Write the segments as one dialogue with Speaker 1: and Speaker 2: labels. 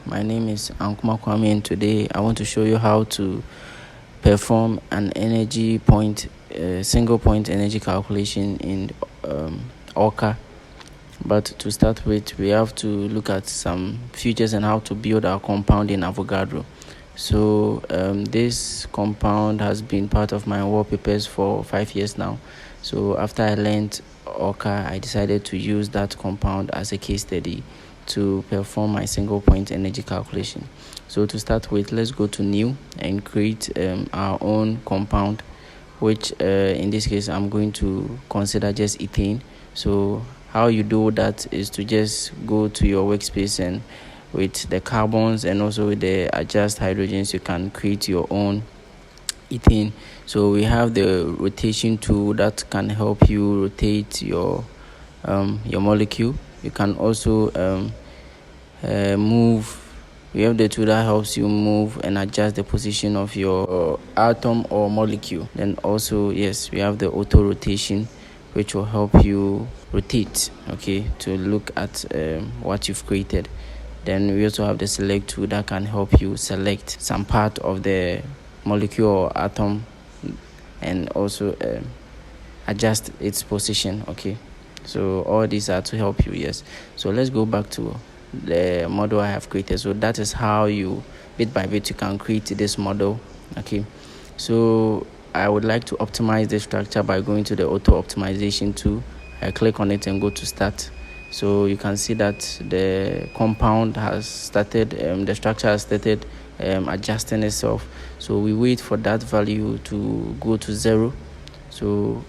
Speaker 1: My name is Ankuma Kwame, and today I want to show you how to perform an single point energy calculation in ORCA. But to start with, we have to look at some features and how to build our compound in Avogadro. So this compound has been part of my wallpapers for 5 years now. So after I learned ORCA, I decided to use that compound as a case study to perform my single point energy calculation. So to start with, let's go to new and create our own compound, which in this case I'm going to consider just ethane. So how you do that is to just go to your workspace, and with the carbons and also with the adjust hydrogens, you can create your own ethane. So we have the rotation tool that can help you rotate your molecule. You can also move. We have the tool that helps you move and adjust the position of your atom or molecule. Then also, yes, we have the auto rotation, which will help you rotate, to look at what you've created. Then we also have the select tool that can help you select some part of the molecule or atom and also adjust its position. So all these are to help you. Yes, so let's go back to the model I have created. So that is how you bit by bit you can create this model. So I would like to optimize the structure by going to the auto optimization tool. I click on it and go to start. So you can see that the compound has started, the structure has started adjusting itself. So we wait for that value to go to 0. So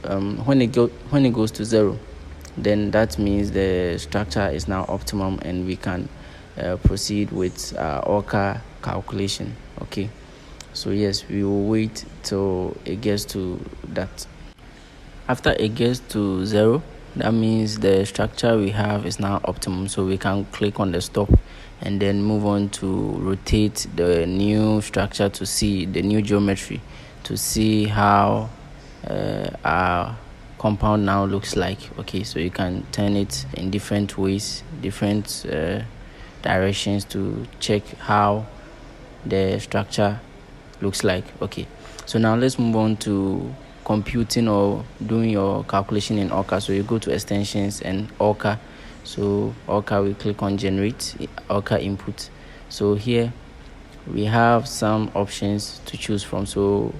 Speaker 1: when it goes to 0, then that means the structure is now optimum and we can proceed with ORCA calculation. So yes, we will wait till it gets to that. After it gets to 0, that means the structure we have is now optimum. So we can click on the stop and then move on to rotate the new structure to see the new geometry, to see how our compound now looks like. So you can turn it in different ways, different directions to check how the structure looks like. So now let's move on to computing or doing your calculation in ORCA. So you go to extensions and ORCA. So ORCA, we click on generate ORCA input. So here we have some options to choose from. So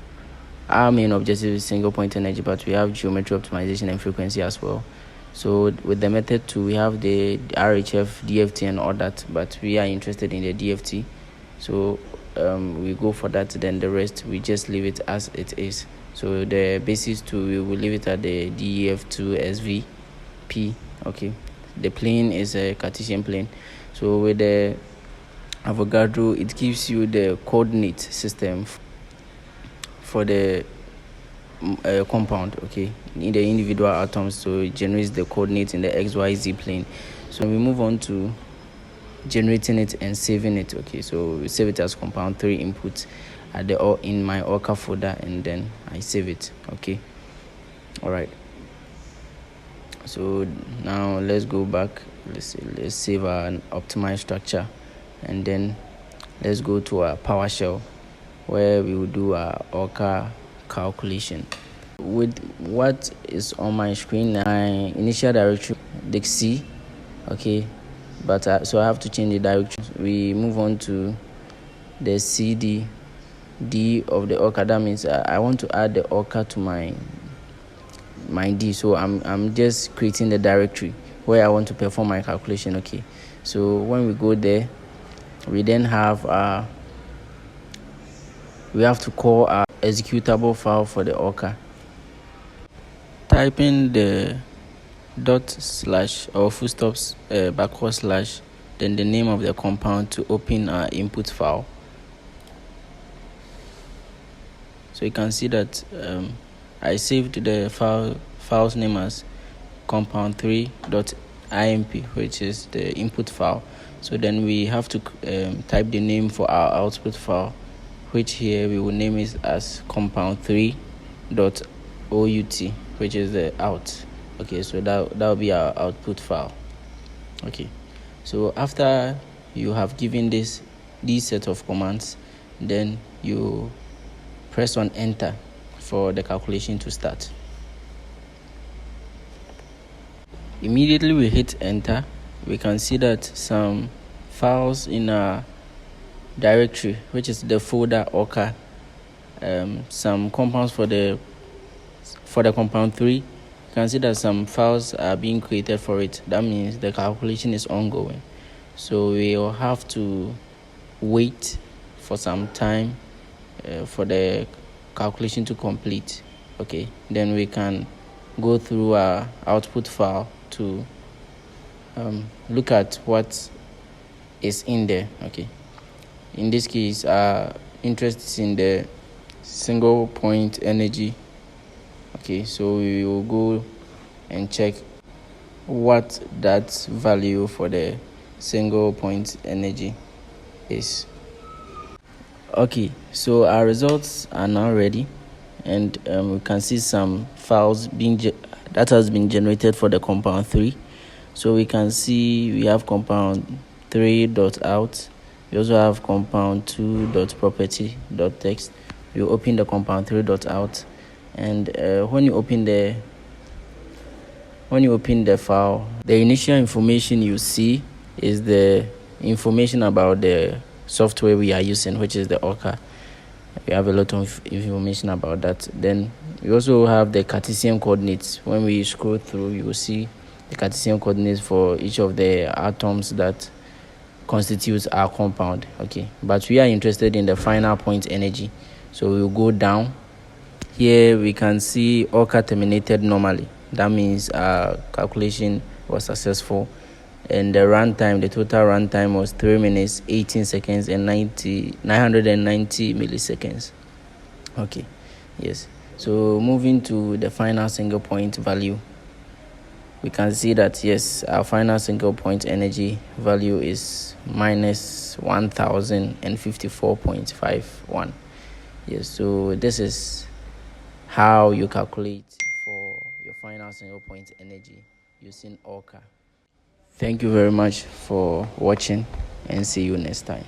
Speaker 1: our main objective is single point energy, but we have geometry optimization and frequency as well. So with the method 2, we have the RHF, DFT and all that, but we are interested in the DFT. So we go for that, then the rest we just leave it as it is. So the basis 2, we will leave it at the DEF2 SVP. The plane is a Cartesian plane. So with the Avogadro, it gives you the coordinate system for the compound, in the individual atoms. So it generates the coordinates in the XYZ plane. So we move on to generating it and saving it. So we save it as compound 3 inputs in my ORCA folder, and then I save it. All right, so now let's go back. Let's save our optimized structure, and then let's go to our PowerShell, where we will do our ORCA calculation. With what is on my screen, my initial directory Dixie, but so I have to change the directory. We move on to the CD D of the ORCA. That means I want to add the ORCA to my D. So I'm just creating the directory where I want to perform my calculation. So when we go there, we then have we have to call our executable file for the ORCA. Type in the / or full stops / then the name of the compound to open our input file. So you can see that I saved the file's name as compound3.imp, which is the input file. So then we have to type the name for our output file, which here we will name it as compound3.out, which is the out. So that will be our output file. So after you have given these set of commands, then you press on enter for the calculation to start. Immediately we hit enter, we can see that some files in our directory, which is the folder ORCA, some compounds for the compound 3, you can see that some files are being created for it. That means the calculation is ongoing, so we will have to wait for some time for the calculation to complete. Okay, then we can go through our output file to look at what is in there. Okay, in this case our interest is in the single point energy. Okay, so we will go and check what that value for the single point energy is. Okay, so our results are now ready, and we can see some files that has been generated for the compound 3. So we can see we have compound 3.out. We also have compound 2.property.text. You open the compound 3.out, and when you open the file, the initial information you see is the information about the software we are using, which is the ORCA. We have a lot of information about that. Then we also have the Cartesian coordinates. When we scroll through, you will see the Cartesian coordinates for each of the atoms that constitutes our compound. Okay, but we are interested in the final point energy, so we will go down. Here we can see ORCA terminated normally. That means our calculation was successful, and the total runtime was 3 minutes 18 seconds and 990 milliseconds. Okay, yes. So moving to the final single point value, we can see that yes, our final single point energy value is minus 1054.51. Yes, so this is how you calculate for your final single point energy using ORCA. Thank you very much for watching, and see you next time.